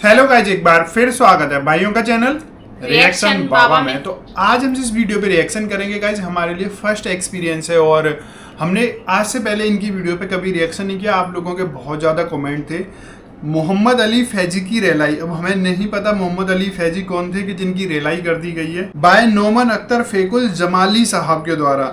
Hello guys, एक बार फिर स्वागत है भाइयों का चैनल रिएक्शन बाबा में। तो आज हम जिस वीडियो पे रिएक्शन करेंगे गाइज, हमारे लिए फर्स्ट एक्सपीरियंस है और हमने आज से पहले इनकी वीडियो पे कभी रिएक्शन नहीं किया। आप लोगों के बहुत ज़्यादा कमेंट थे मोहम्मद अली फैजी की रेलाई। अब हमें नहीं पता मोहम्मद अली फैजी कौन थे कि जिनकी रेलाई कर दी गई है बाय नोमन अख्तर फैकुल जमाली साहब के द्वारा।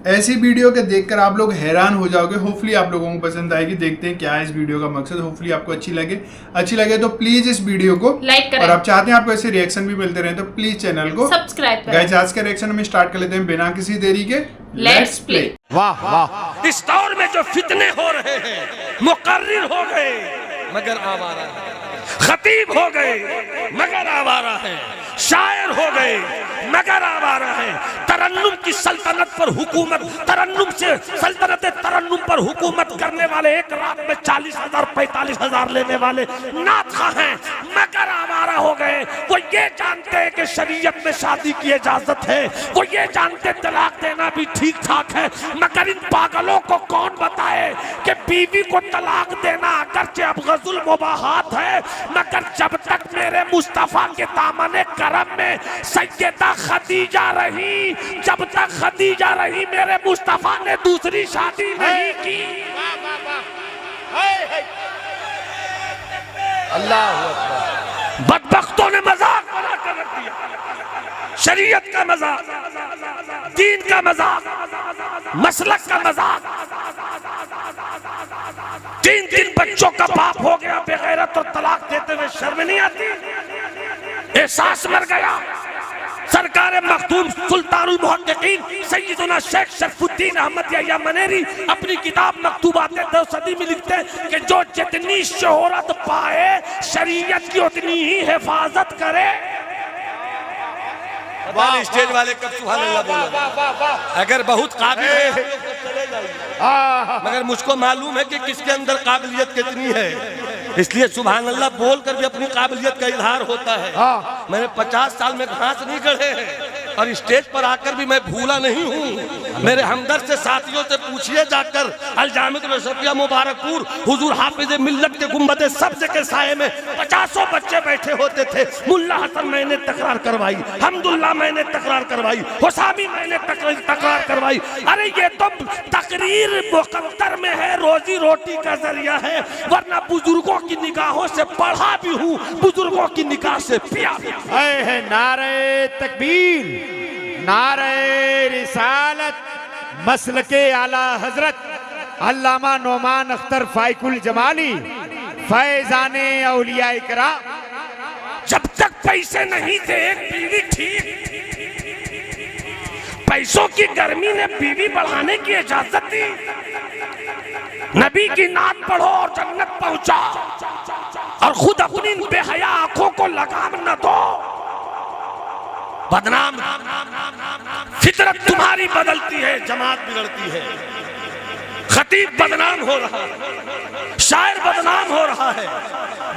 ऐसी वीडियो के देखकर आप लोग हैरान हो जाओगे। होपफुली आप लोगों को पसंद आएगी। देखते हैं क्या है इस वीडियो का मकसद। होपफुली आपको अच्छी लगे तो प्लीज इस वीडियो को लाइक करें। और आप चाहते हैं आपको ऐसे रिएक्शन भी मिलते रहे तो प्लीज चैनल को सब्सक्राइब करें। गाइस, आज का रिएक्शन हम स्टार्ट कर लेते हैं बिना किसी देरी के। Let's play. वाह वाह। इस दौर में जो फितने हो रहे हैं, मुकर्रिर हो गए मगर आवारा है, खतीब हो गए मगर आवारा है, शायर हो गए मगर आवारा है। तरन्नुम की सल्तनत पर हुकूमत, तरन्नुम से सल्तनत तरन्नुम पर हुकूमत करने वाले एक रात में 40,000 45,000 लेने वाले नाथा हैं मगर आवारा हो गए। वो ये जानते हैं कि शरीयत में शादी की इजाजत है, वो ये जानते तलाक देना भी ठीक ठाक है, मगर इन पागलों को कौन बताए कि बीवी को तलाक देना अगरचे अब गजुल मुबाहात है, मगर जब तक मेरे मुस्तफा के दामने करम में सैयदा खदीजा रही, जब तक खदीजा रही मेरे मुस्तफा ने दूसरी शादी नहीं की। अल्लाह अकबर। बदबख्तों ने मजाक बना कर रख दिया। शरीयत का मजाक, दीन का मजाक, मसलक का मजाक। 3 बच्चों का बाप हो गया बेगैरत और तलाक देते हुए शर्म नहीं आती? एहसास मर गया। सरकार मखदूम सुल्तानुल मुहक्किकीन सैयदना शेख शरफुद्दीन अहमद या मनेरी अपनी किताब मकतूबात सदी में लिखते हैं कि जो जितनी शोहरत पाए शरीयत की उतनी ही हिफाजत करे। स्टेज वाले कब सुभान अल्लाह बोला? अगर बहुत काबिल है मगर मुझको मालूम है कि किसके अंदर काबिलियत कितनी है, इसलिए सुभान अल्लाह बोलकर भी अपनी काबिलियत का इजहार होता है। मैंने 50 साल में घास नहीं गढ़े हैं और स्टेज पर आकर भी मैं भूला नहीं हूँ। मेरे हमदर्द से साथियों से पूछिए जाकर, अलजामिद रशफिया मुबारकपुर हुजूर हाफिज मिल्लत के गुंबद सब्ज के साये में 50 बच्चे बैठे होते थे। मुल्ला हसन मैंने तकरार करवाई, हमदुल्ला मैंने तकरार करवाई, हुसामी मैंने तकरार करवाई। अरे ये तो तकरीर मुकद्दर में है, रोजी रोटी का जरिया है, वरना बुजुर्गों की निगाहों से पढ़ा भी हूँ, बुजुर्गों की निगाह से पिया भी हूँ। है नारे तकबीर, नारे रिसालत, मसलके आला हजरत अल्लामा नोमान अख्तर फाइकुल जमाली फैजाने औलिया इकरा। जब तक पैसे नहीं थे एक बीवी ठीक, पैसों की गर्मी ने बीवी बढ़ाने की इजाजत दी। नबी की नात पढ़ो और जन्नत पहुंचा, और खुद अपनी बेहया आंखों को लगाम न दो। बदनाम फितरत तुम्हारी बदलती है, जमात बिगड़ती है। खतीब बदनाम हो रहा है, शायर बदनाम हो रहा है,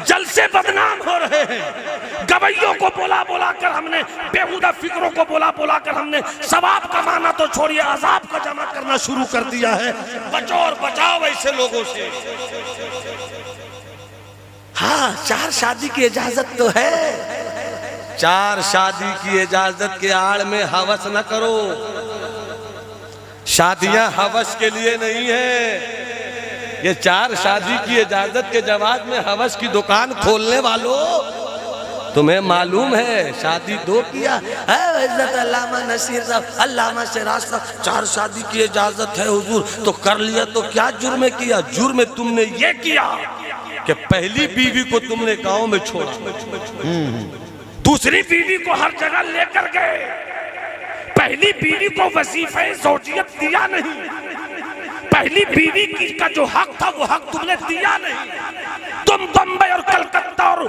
जलसे बदनाम हो रहे हैं। गवैयों को बोला बोला कर हमने, बेहुदा फिक्रों को बोला बोला कर हमने सवाब कमाना तो छोड़िए अजाब का जमा करना शुरू कर दिया है। बचो और बचाओ ऐसे लोगों से। हाँ, 4 शादी की इजाजत तो है, 4 शादी की इजाजत के आड़ में हवस न करो। शादियां हवस के लिए नहीं है। ये 4 शादी की इजाजत के जवाब में हवस की दुकान खोलने वालों, तुम्हें मालूम है शादी 2 किया है। अल्लामा नसीर साहब, अल्लामा सिराज साहब, 4 शादी की इजाजत है हुजूर, तो कर लिया तो क्या जुर्म किया? जुर्म तुमने ये किया कि पहली बीवी को तुमने गांव में छोड़ा, दूसरी बीवी को हर जगह लेकर गए, पहली बीवी को वजीफे ज़ौजियत दिया नहीं, पहली बीवी की का जो हक था वो हक तुमने दिया नहीं। तुम बम्बई और कलकत्ता और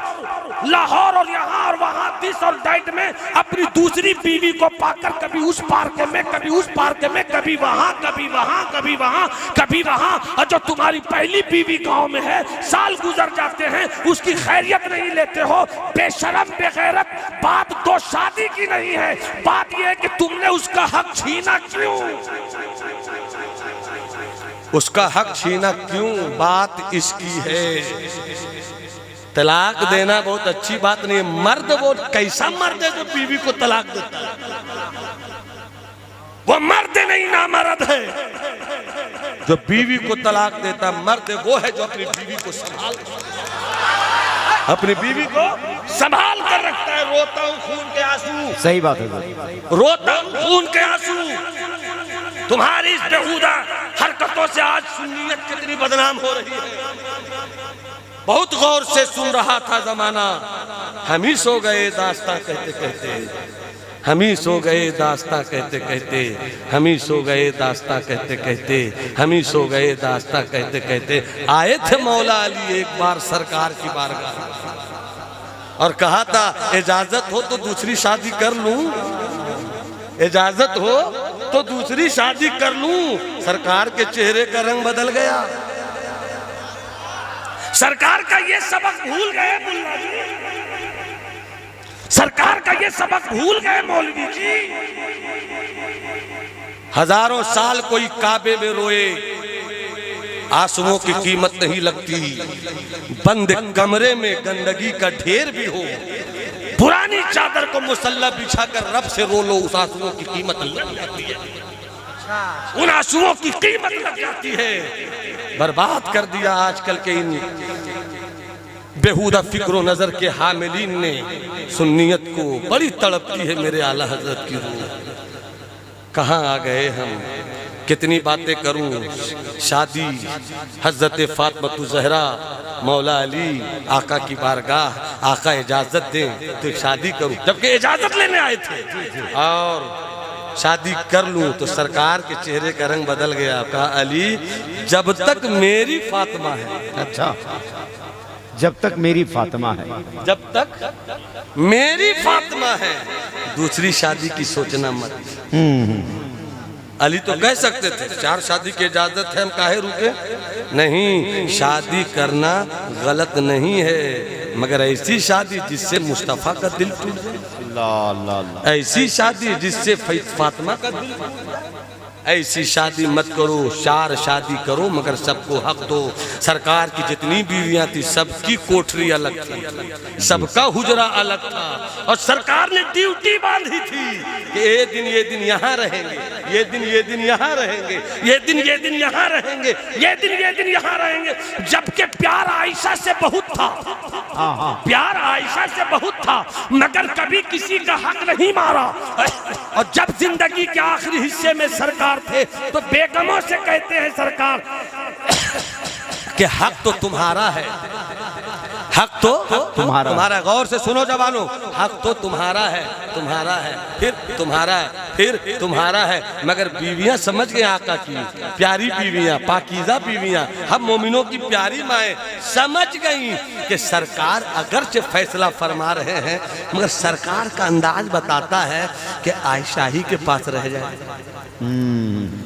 लाहौर और यहाँ और वहाँ दिस और दैट में अपनी दूसरी बीवी को पाकर कभी उस पार्क में, कभी उस पार्क में, कभी वहाँ, कभी वहाँ, कभी वहाँ, कभी वहाँ, और जो तुम्हारी पहली बीवी गांव में है, साल गुजर जाते हैं उसकी खैरियत नहीं लेते हो। बेशरम बेगैरत। बात 2 शादी की नहीं है, बात यह है कि तुमने उसका हक छीना क्यों? उसका हक छीना क्यों? बात इसकी है तलाक देना बहुत अच्छी बात नहीं है। मर्द वो कैसा मर्द है जो बीवी को तलाक देता है? वो मर्द नहीं ना मर्द है जो बीवी को तलाक देता। मर्द वो है जो अपनी बीवी को संभाल कर रखता है। रोता हूं खून के आंसू, सही बात है, रोता हूं खून के आंसू। तुम्हारी इस बेहुदा हरकतों से आज सुन्नियत कितनी बदनाम हो रही है। बहुत गौर से सुन रहा था जमाना, हम ही सो गए दास्तां कहते कहते, हम ही सो गए दास्तां कहते कहते, हम ही सो गए दास्तां कहते कहते, हम ही सो गए दास्तां कहते कहते। आए थे मौला अली एक बार सरकार की बारगाह और कहा था इजाजत हो तो दूसरी शादी कर लूं, इजाजत हो तो दूसरी शादी कर लूं। सरकार के चेहरे का रंग बदल गया। सरकार का ये सबक भूल गए मुल्ला जी, सरकार का ये सबक भूल गए मौलवी जी। हजारों साल कोई काबे में रोए, आंसुओं की कीमत नहीं लगती। बंद कमरे में गंदगी का ढेर भी हो, पुरानी चादर को मुसल्ला बिछाकर रब से रो लो, उस आंसुओं की कीमत लग जाती है, उन आंसुओं की कीमत लग जाती है। बर्बाद कर दिया आजकल के इन बेहुदा फिक्र नजर के हामिलीन ने सुन्नियत को। बड़ी तड़पती है मेरे आला हजरत की रूह। कहाँ आ गए हम, कितनी बातें करूं। शादी हजरत फातिमा ज़हरा, मौला अली, आका की बारगाह, आका इजाजत दें तो शादी करूं, जबकि इजाजत लेने आए थे। और शादी कर लूं तो सरकार के चेहरे का रंग बदल गया। कहा अली जब तक मेरी फातिमा है, अच्छा, जब तक मेरी फातिमा है, जब तक मेरी फातिमा है दूसरी शादी की सोचना मत। अली तो कह सकते थे 4 शादी की इजाजत है, हम काहे रुके? नहीं, शादी करना गलत नहीं है, मगर ऐसी शादी जिससे मुस्तफा का दिल टूट जाए, ऐसी शादी जिससे फातिमा का दिल टूट जाए, ऐसी शादी मत करो। 4 शादी करो मगर सबको हक दो। सरकार की जितनी बीवियां थी सबकी कोठरी अलग थी, सबका हुजरा अलग था, और सरकार ने ड्यूटी बांधी थी कि ये दिन यहाँ रहेंगे, ये दिन यहाँ रहेंगे, ये दिन यहाँ रहेंगे, ये दिन यहाँ रहेंगे। जबकि प्यार आयशा से बहुत था, प्यार आयशा से बहुत था, मगर कभी किसी का हक नहीं मारा। और जब जिंदगी के आखिरी हिस्से में सरकार थे तो बेगमों से कहते हैं सरकार कि हक तो तुम्हारा है, हक तो तुम्हारा। गौर से सुनो जवानों, हक तो तुम्हारा है, तुम्हारा है, फिर तुम्हारा है, फिर तुम्हारा है। मगर बीवियां समझ गए आका की प्यारी बीवियां, पाकीज़ा बीवियां, हम मोमिनों की प्यारी माएँ समझ गई कि सरकार अगरचे फैसला फरमा रहे हैं मगर सरकार का अंदाज बताता है कि आयशा ही के पास रह जाए।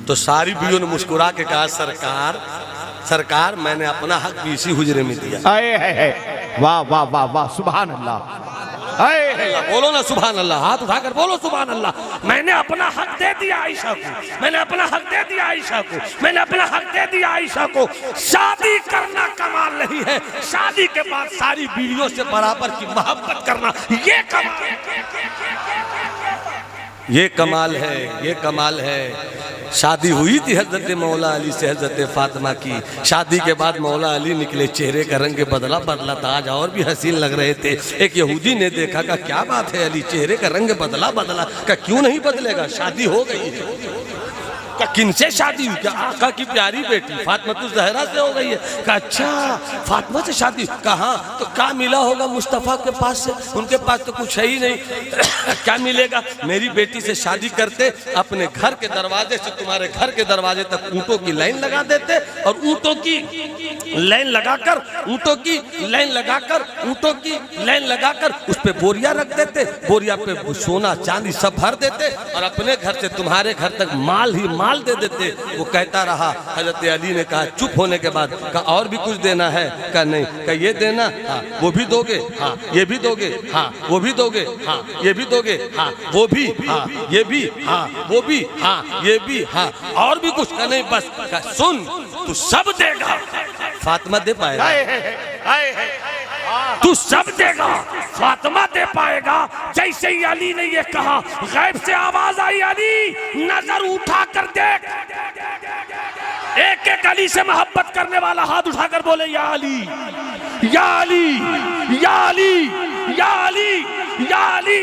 तो सारी बीवियों ने मुस्कुरा के कहा सरकार मैंने अपना हक भी इसी हुजरे में दिया। वाह वाह वाह वाह, सुभान अल्लाह, बोलो ना सुभान अल्लाह, हाथ उठाकर बोलो सुभान अल्लाह। मैंने अपना हक दे दिया आयशा को, मैंने अपना हक दे दिया आयशा को, मैंने अपना हक दे दिया आयशा को। शादी करना कमाल नहीं है, शादी के बाद सारी बीवियों से बराबर की मोहब्बत करना ये कमाल है, ये कमाल है, ये कमाल है। शादी हुई थी हजरत मौला अली से हजरत फातिमा की। शादी के बाद मौला अली निकले, चेहरे का रंग बदला था, आज और भी हसीन लग रहे थे। एक यहूदी ने देखा, का क्या बात है अली, चेहरे का रंग बदला, का क्यों नहीं बदलेगा, शादी हो गई है। का किनसे शादी हुई? क्या आका की प्यारी बेटी फातिमा ज़हरा से हो गई है? का अच्छा फातिमा से शादी? कहाँ? तो क्या मिला होगा मुस्तफ़ा के पास से? उनके पास तो कुछ है ही नहीं। क्या मिलेगा? मेरी बेटी से शादी करते, अपने घर के दरवाजे से तुम्हारे घर के दरवाजे तक ऊँटों की लाइन लगा देते, और ऊँटों की लाइन लगाकर, ऊँटों की लाइन लगाकर, ऊँटों की लाइन लगाकर उस पर बोरिया रख देते, बोरिया पे सोना चांदी सब भर देते, और अपने घर से तुम्हारे घर तक माल ही माल दे देते। वो कहता रहा। हजरत अली ने कहा चुप होने के बाद, कहा और भी कुछ देना है? कहा नहीं। कहा ये देना? हाँ। वो भी दोगे? हाँ। ये भी दोगे? हाँ। वो भी दोगे? हाँ। ये भी दोगे? हाँ। वो भी? हाँ। ये भी? हाँ। वो भी? हाँ। ये भी? हाँ। और भी कुछ? कहा नहीं बस। कहा सुन, तू सब देगा, फातिमा दे पाएगा। तू सब देगा, फातिमा दे पाएगा। जैसे ही अली ने ये कहा, गैब से आवाज आई, अली नजर उठा कर देख। एक एक अली से मोहब्बत करने वाला हाथ उठाकर बोले, या अली, या अली, या अली, या अली, या अली,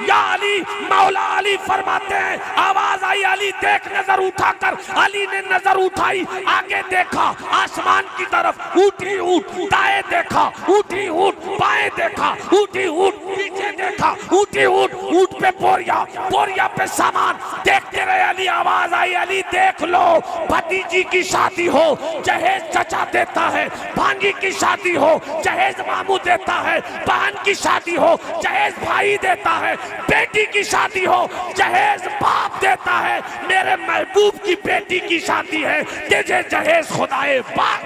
या अली। मौला अली फरमाते हैं, आवाज आई, अली देख, नजर उठाकर। अली ने नजर उठाई, आगे देखा आसमान की तरफ, ऊँटी ऊँट, दाएं देखा ऊँटी ऊँट, बाएं देखा ऊँटी ऊँट, पीछे देखा ऊँटी ऊँट, ऊँट पे बोरिया, बोरिया पे सामान। देखते रहे अली, आवाज आई, अली देख लो, भतीजी की शादी हो जहेज चचा देता है, भांजी की शादी हो जहेज मामू देता है, बहन की शादी हो जहेज भाई देता है, बेटी की शादी हो जहेज बाप देता है। मेरे महबूब की बेटी की शादी है, तुझे जहेज खुदाए बाप।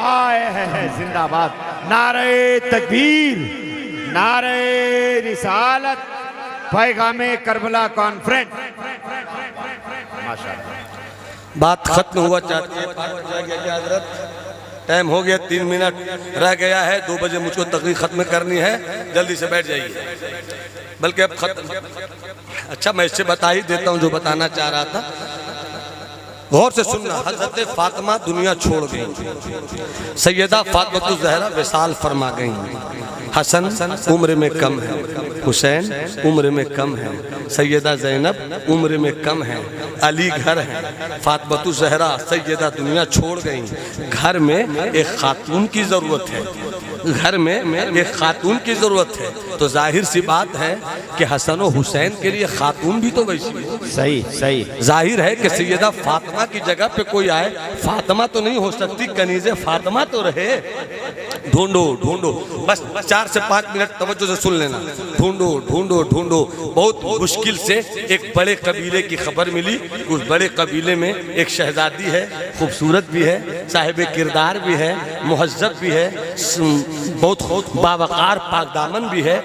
आए है जिंदाबाद, नारे तकबीर, नारे रिसालत, पैगामे करबला कॉन्फ्रेंस। माशाअल्लाह। बात खत्म हुआ चाहती है हजरत, टाइम हो गया, 3 मिनट रह गया है, 2 बजे मुझको तकरीर खत्म करनी है, जल्दी से बैठ जाइए। बल्कि अब खत्म, अच्छा मैं इससे बता ही देता हूँ जो बताना चाह रहा था, गौर से सुनना। हजरत फातिमा दुनिया छोड़ गई, सैयदा फातिमा ज़हरा विसाल फरमा गई। हसन उम्र में कम है, हुसैन उम्र में कम है, सैयदा ज़ैनब उम्र में कम है, अली घर है, फातिमा ज़हरा सैयदा दुनिया छोड़ गई। घर में एक खातून की ज़रूरत है, घर में एक खातून की ज़रूरत है। तो जाहिर सी बात है कि हसन और हुसैन के लिए खातून भी तो वैसी है। सही सही। जाहिर है कि सैयदा फातिमा की जगह पे कोई आए, फातिमा तो नहीं हो सकती, कनीज़े फातिमा तो रहे। ढूंढो ढूंढो, बस 4 से 5 मिनट तवज्जो से सुन लेना। ढूंढो ढूंढो ढूंढो, बहुत मुश्किल से एक बड़े कबीले की खबर मिली। उस बड़े कबीले में एक शहजादी है, खूबसूरत भी है, साहिब किरदार भी है, मुहज्जब भी है, बहुत बावकार पाकदामन भी है।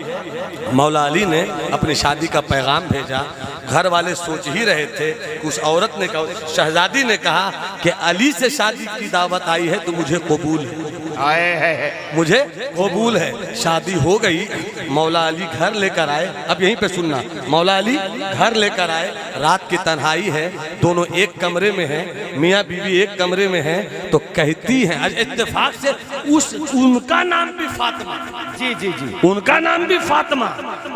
मौला अली ने अपनी शादी का पैगाम भेजा। घर वाले सोच ही रहे थे, उस औरत ने कहा, शहजादी ने कहा कि अली से शादी की दावत आई है तो मुझे कबूल है, मुझे कबूल है। शादी हो गई, मौला अली घर लेकर आए। अब यहीं पे सुनना, मौला अली घर लेकर आए, रात की तन्हाई है, दोनों एक कमरे में हैं, मियाँ बीवी एक कमरे में हैं। तो कहती हैं, इत्तेफाक से उनका नाम भी फातिमा, जी जी जी, उनका नाम भी फातिमा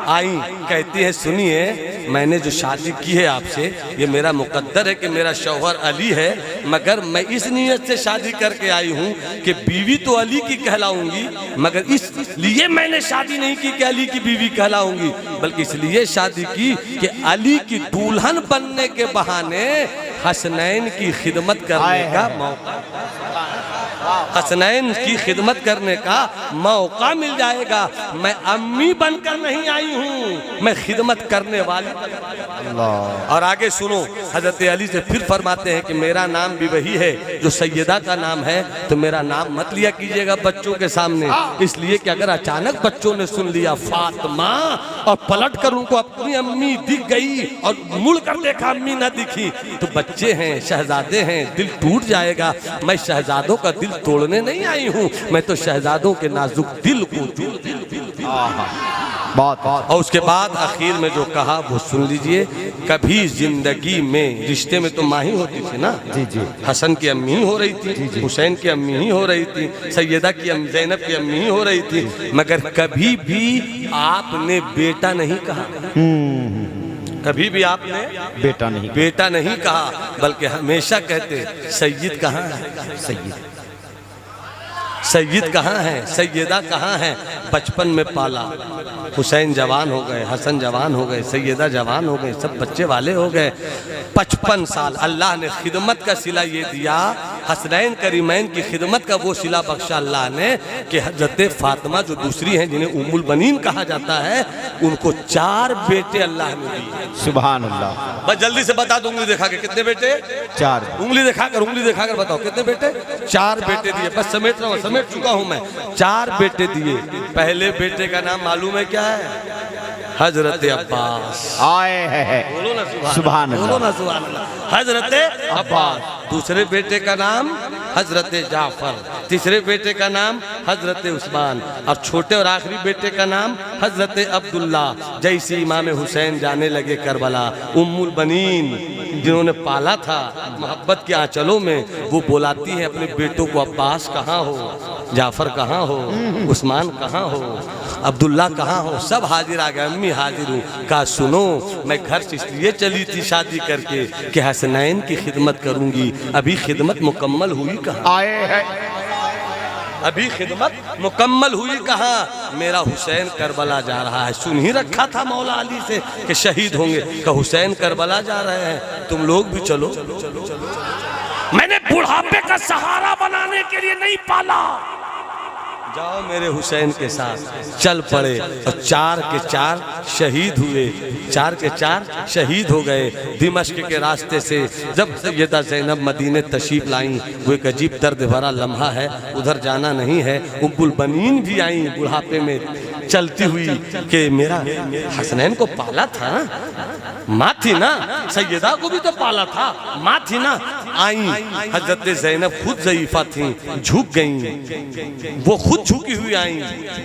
आई। कहती है, सुनिए, मैंने जो शादी की है आपसे, ये मेरा मुकद्दर है कि मेरा शौहर अली है, मगर मैं इस नीयत से शादी करके आई हूँ कि बीवी तो अली की कहलाऊंगी, मगर इसलिए मैंने शादी नहीं की कि अली की बीवी कहलाऊंगी, बल्कि इसलिए शादी की कि अली की दुल्हन बनने के बहाने हसनैन की खिदमत करने का मौका, हसनैन की खिदमत करने का मौका मिल जाएगा। मैं अम्मी बनकर नहीं आई हूँ, मैं खिदमत करने वाली। और आगे सुनो, हजरत अली से फिर फरमाते हैं कि मेरा नाम भी वही है जो सैयदा का नाम है, तो मेरा नाम मत लिया कीजिएगा बच्चों के सामने, इसलिए कि अगर अचानक बच्चों ने सुन लिया फातिमा और पलट कर उनको अपनी अम्मी दिख गई और मुड़ कर देखा अम्मी न दिखी, तो बच्चे हैं, शहजादे हैं, दिल टूट जाएगा। मैं शहजादों का दिल तोड़ने नहीं आई हूँ, मैं तो शहजादों के नाजुक दिल को बहुत। और उसके बाद आखिर में जो कहा वो सुन लीजिए। कभी जिंदगी में रिश्ते में तो माँ ही होती थी ना, जी जी, हसन की अम्मी ही हो रही थी, हुसैन की अम्मी ही हो रही थी, सैयदा की ज़ैनब की अम्मी ही हो रही थी, मगर कभी भी आपने बेटा नहीं कहा, कभी भी आपने बेटा नहीं कहा, बल्कि हमेशा कहते सैयद कहाँ है, सैयद कहाँ है, सैयदा कहाँ है। बचपन में पाला, हुसैन जवान हो गए, हसन जवान हो गए, सैयदा जवान हो गए, सब बच्चे वाले हो गए। 55 साल अल्लाह ने खिदमत का सिला ये दिया, हसनैन करीमैन की खिदमत का वो सिला बख्शा अल्लाह ने कि हजरत फातिमा जो दूसरी हैं, जिन्हें उम्मुल बनीन कहा जाता है, उनको 4 बेटे अल्लाह ने दिए। सुभान अल्लाह। बस जल्दी से बता दो, उंगली दिखा के, कितने बेटे? 4। उंगली दिखाकर बताओ कितने बेटे? 4 बेटे दिए। बस समेट चुका हूं मैं। 4 बेटे दिए। पहले बेटे का नाम मालूम है क्या है? हजरत अब्बास। आए है, बोलो ना सुभान अल्लाह, बोलो ना सुभान अल्लाह। हजरत अब्बास। दूसरे बेटे का नाम हजरत जाफर, तीसरे बेटे का नाम हजरत उस्मान और छोटे और आखिरी बेटे का नाम हजरत अब्दुल्ला। जैसे इमाम हुसैन जाने लगे करबला, उम्मुल बनीन जिन्होंने पाला था मोहब्बत के आंचलों में, वो बुलाती है अपने बेटों को, अब्बास कहाँ हो, जाफर कहाँ हो, उस्मान कहाँ हो, अब्दुल्ला कहाँ हो, सब हाजिर आ गए। अम्मी हाजिर हूँ। कहा सुनो, मैं घर से इसलिए चली थी शादी करके कि हसनैन की खिदमत करूंगी, अभी खिदमत मुकम्मल हुई कहाँ, आए हैं अभी खिदमत मुकम्मल हुई कहाँ, मेरा हुसैन करबला जा रहा है। सुन ही रखा था मौला अली से कि शहीद होंगे, कि हुसैन करबला जा रहे हैं, तुम लोग भी चलो। मैंने बुढ़ापे का सहारा बनाने के लिए नहीं पाला, जाओ मेरे हुसैन के साथ। चल पड़े और 4 के 4 शहीद हुए, 4 के 4 शहीद हो गए। दिमश्क के रास्ते से जब सैयदा ज़ैनब मदीने तशरीफ लाई, वो एक अजीब दर्द भरा लम्हा है, उधर जाना नहीं है। उम्मुल बनीन भी आई बुढ़ापे में चलती हुई कि मेरा हसनैन को पाला था, माँ थी ना, सैयदा को भी तो पाला था, माँ थी ना। आई हजरत ज़ैनब खुद ज़ईफा थी, झुक गईं, वो खुद झुकी हुई आई।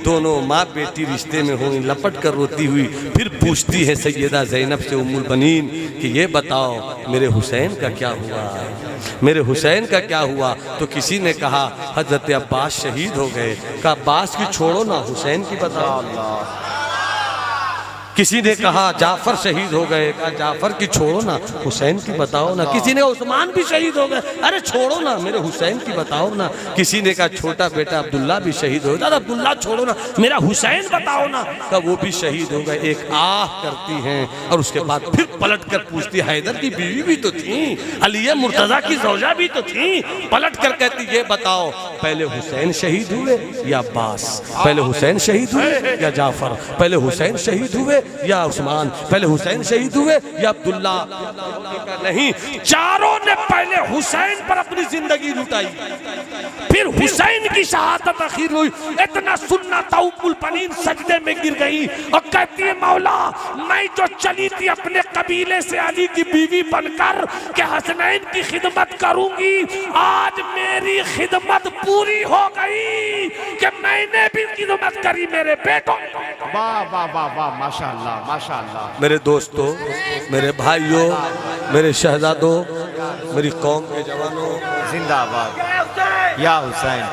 दोनों माँ बेटी रिश्ते में हुई, लपट कर रोती हुई। फिर पूछती है सैयदा ज़ैनब से उम्मुल बनीन कि ये बताओ मेरे हुसैन का क्या हुआ, मेरे हुसैन का क्या हुआ। तो किसी ने कहा हजरत अब्बास शहीद हो गए। कहा अब्बास की छोड़ो ना, हुसैन की बताओ। किसी ने कहा जाफर शहीद हो गए। कहा जाफर की छोड़ो ना, हुसैन की बताओ ना। किसी ने उस्मान भी शहीद हो गए। अरे छोड़ो ना, मेरे हुसैन की बताओ ना। किसी ने कहा छोटा बेटा अब्दुल्ला भी शहीद हो गया। अरे अब्दुल्ला छोड़ो ना, मेरा हुसैन बताओ ना। कहा वो भी शहीद हो गए। एक आह करती हैं और उसके बाद फिर पलट कर पूछती, हैदर की बीवी भी तो थी, अली मुर्तजा की ज़ौजा भी तो थी। पलट कर कहती ये बताओ पहले हुसैन शहीद हुए या अब्बास, पहले हुसैन शहीद हुए या जाफर, पहले हुसैन शहीद हुए या उस्मान, पहले हुसैन शहीद हुए या अब्दुल्ला। नहीं, चारों ने पहले हुसैन पर अपनी जिंदगी लुटाई, फिर हुसैन की शहादत आखिर हुई। इतना सुनना था, उम्मुल बनीन सजदे में गिर गई और कहती है मौला, मैं जो चली थी अपने कबीले से अली की बीवी बनकर कि हसनैन की खिदमत करूंगी, आज मेरी खिदमत पूरी हो गई कि मैंने भी खिदमत करी मेरे बेटों। वाह वाह वाह वाह, माशाअल्लाह माशाअल्लाह। मेरे दोस्तों, मेरे भाइयों, मेरे शहजादों, मेरी कौम के जवानों, जिंदाबाद या हुसैन,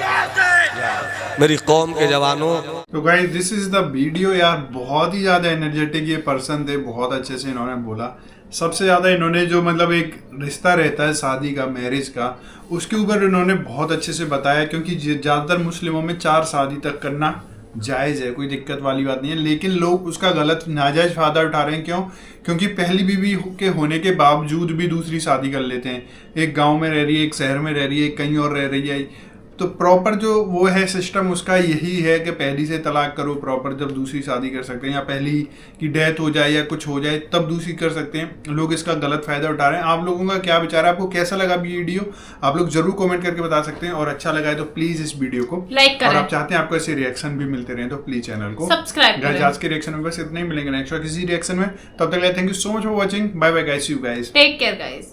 मेरी कौम के जवानों। तो guys this is the video. यार बहुत ही ज़्यादा एनर्जेटिक ये पर्सन थे, बहुत अच्छे से इन्होंने बोला। सबसे ज़्यादा इन्होंने जो मतलब एक रिश्ता रहता है शादी का, मैरिज का, उसके ऊपर इन्होंने बहुत अच्छे से बताया। क्योंकि ज़्यादातर मुस्लिमों में 4 शादी तक करना जायज़ है, कोई दिक्कत वाली बात नहीं है, लेकिन लोग उसका गलत नाजायज़ फ़ायदा उठा रहे हैं। क्यों? क्योंकि पहली बीवी के होने के बावजूद भी दूसरी शादी कर लेते हैं। एक गांव में रह रही है, एक शहर में रह रही है, एक कहीं और रह रही है। तो प्रॉपर जो वो है सिस्टम उसका यही है कि पहली से तलाक करो प्रॉपर, जब दूसरी शादी कर सकते हैं, या पहली की डेथ हो जाए या कुछ हो जाए तब दूसरी कर सकते हैं। लोग इसका गलत फायदा उठा रहे हैं। आप लोगों का क्या विचार है? आपको कैसा लगा वीडियो? आप लोग जरूर कमेंट करके बता सकते हैं। और अच्छा लगा है तो प्लीज इस वीडियो को लाइक करें। और आप चाहते हैं आपको ऐसे रिएक्शन भी मिलते रहे तो प्लीज चैनल को सब्सक्राइब करें। आज के रिएक्शन में बस इतना ही, मिलेंगे नेक्स्ट किसी रिएक्शन में। तब तक thank you so much for watching. Bye bye guys, see you guys, take care guys.